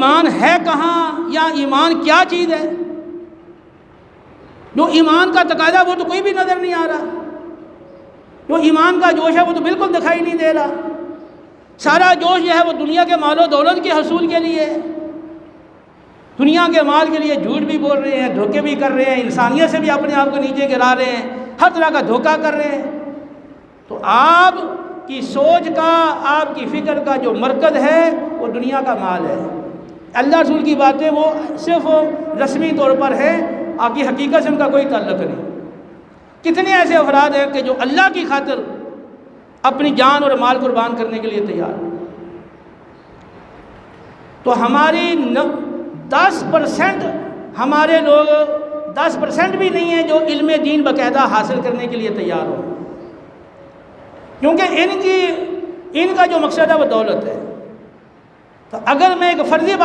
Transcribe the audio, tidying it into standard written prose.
ایمان ہے کہاں یا ایمان کیا چیز ہے؟ جو ایمان کا تقاضا وہ تو کوئی بھی نظر نہیں آ رہا، جو ایمان کا جوش ہے وہ تو بالکل دکھائی نہیں دے رہا۔ سارا جوش جو ہے وہ دنیا کے مال و دولت کے حصول کے لیے، دنیا کے مال کے لیے جھوٹ بھی بول رہے ہیں، دھوکے بھی کر رہے ہیں، انسانیت سے بھی اپنے آپ کو نیچے گرا رہے ہیں، ہر طرح کا دھوکہ کر رہے ہیں۔ تو آپ کی سوچ کا، آپ کی فکر کا جو مرکز ہے وہ دنیا کا مال ہے۔ اللہ رسول کی باتیں وہ صرف رسمی طور پر ہے، آپ کی حقیقت سے ان کا کوئی تعلق نہیں۔ کتنے ایسے افراد ہیں کہ جو اللہ کی خاطر اپنی جان اور مال قربان کرنے کے لیے تیار ہیں۔ تو ہماری 10% ہمارے لوگ 10% بھی نہیں ہیں جو علم دین باقاعدہ حاصل کرنے کے لیے تیار ہوں، کیونکہ ان کا جو مقصد ہے وہ دولت ہے۔ تو اگر میں ایک فرضی